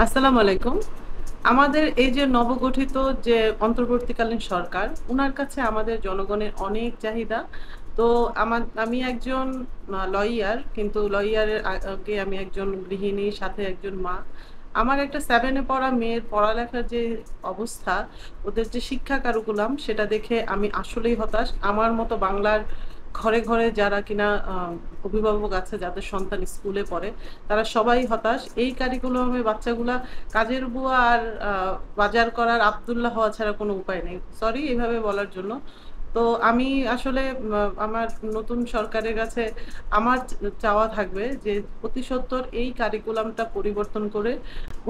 আসসালামু আলাইকুম। আমাদের এই যে নবগঠিত যে অন্তর্বর্তীকালীন সরকার, উনার কাছে আমাদের জনগণের অনেক চাহিদা। তো আমি একজন লইয়ার, কিন্তু লইয়ারের আগে আমি একজন গৃহিণী, সাথে একজন মা। আমার একটা 7 এ পড়া মেয়ের পড়ালেখার যে অবস্থা, ওদের যে শিক্ষা কারিকুলাম সেটা দেখে আমি আসলেই হতাশ। আমার মতো বাংলার ঘরে, ঘরে যারা কিনা অভিভাবক আছে যাদের সন্তান স্কুলে পড়ে, তারা সবাই হতাশ। এই কারিকুলামে বাচ্চাগুলা কাজের বুয়া আর বাজার করার আব্দুল্লাহ হওয়া ছাড়া কোনো উপায় নেই। সরি এভাবে বলার জন্য। তো আমি আসলে আমার নতুন সরকারের কাছে আমার চাওয়া থাকবে যে অতি সত্বর এই কারিকুলামটা পরিবর্তন করে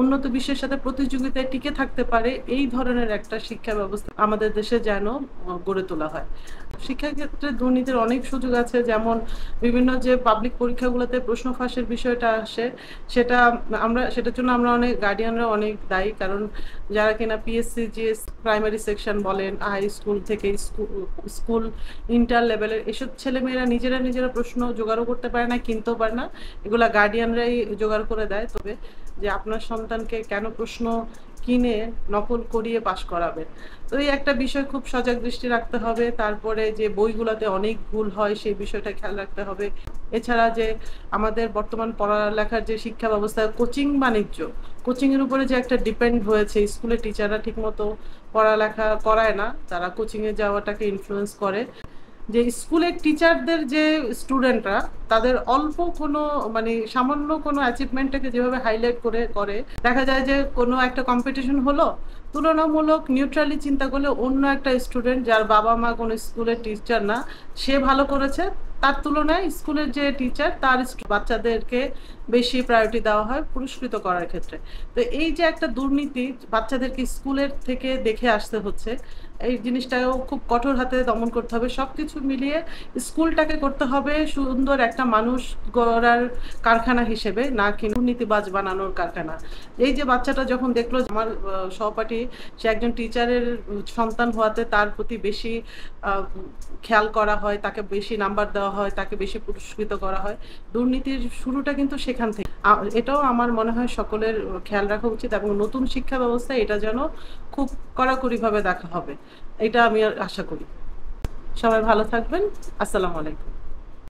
উন্নত বিশ্বের সাথে প্রতিযোগিতায় টিকে থাকতে পারে এই ধরনের একটা শিক্ষা ব্যবস্থা আমাদের দেশে যেন গড়ে তোলা হয়। শিক্ষাক্ষেত্রে দুর্নীতির অনেক সুযোগ আছে, যেমন বিভিন্ন যে পাবলিক পরীক্ষাগুলোতে প্রশ্ন ফাঁসের বিষয়টা আসে, সেটা সেটার জন্য আমরা অনেক গার্ডিয়ানরা অনেক দায়ী। কারণ যারা কিনা পিএসসি যে প্রাইমারি সেকশন বলেন, হাই স্কুল থেকে স্কুল ইন্টার লেভেলের এসব ছেলেমেয়েরা নিজেরা নিজেরা প্রশ্ন জোগাড়ও করতে পারে না, কিনতেও পারে না, এগুলা গার্ডিয়ানরাই জোগাড় করে দেয়। তবে যে আপনার সন্তানকে কেন প্রশ্ন কিনে নকল করিয়ে পাশ করাবেন, তো এই একটা বিষয় খুব সজাগ দৃষ্টি রাখতে হবে। তারপরে যে বইগুলোতে অনেক ভুল হয় সেই বিষয়টা খেয়াল রাখতে হবে। এছাড়া যে আমাদের বর্তমান পড়ালেখার যে শিক্ষা ব্যবস্থা, কোচিং বাণিজ্য, কোচিংয়ের উপরে যে একটা ডিপেন্ড হয়েছে, স্কুলের টিচাররা ঠিকমতো পড়ালেখা করায় না, তারা কোচিংয়ে যাওয়াটাকে ইনফ্লুয়েন্স করে। যে স্কুলের টিচারদের যে স্টুডেন্টরা তাদের অল্প কোনো মানে সামান্য কোনো অ্যাচিভমেন্টটাকে যেভাবে হাইলাইট করে করে দেখা যায় যে কোনো একটা কম্পিটিশন হলো, তুলনামূলক নিউট্রালি চিন্তা করলে অন্য একটা স্টুডেন্ট যার বাবা মা কোনো স্কুলের টিচার না, সে ভালো করেছে, তার তুলনায় স্কুলের যে টিচার তার বাচ্চাদেরকে বেশি প্রায়োরিটি দেওয়া হয় পুরস্কৃত করার ক্ষেত্রে। তো এই যে একটা দুর্নীতি বাচ্চাদেরকে স্কুলের থেকে দেখে আসতে হচ্ছে, এই জিনিসটাও খুব কঠোর হাতে দমন করতে হবে। সবকিছু মিলিয়ে স্কুলটাকে করতে হবে সুন্দর একটা মানুষ গড়ার কারখানা হিসেবে, না কি দুর্নীতিবাজ বানানোর কারখানা। এই যে বাচ্চাটা যখন দেখলো যে আমার সহপাঠী সে একজন টিচারের সন্তান হওয়াতে তার প্রতি বেশি খেয়াল করা হয়, তাকে বেশি নাম্বার দেওয়া হয়, তাকে বেশি পুরস্কৃত করা হয়, দুর্নীতির শুরুটা কিন্তু সেখান থেকে। এটাও আমার মনে হয় সকলের খেয়াল রাখা উচিত, এবং নতুন শিক্ষা ব্যবস্থা এটা যেন খুব কড়াকড়িভাবে দেখা হবে, এটা আমি আশা করি। সবাই ভালো থাকবেন। আসসালামু আলাইকুম।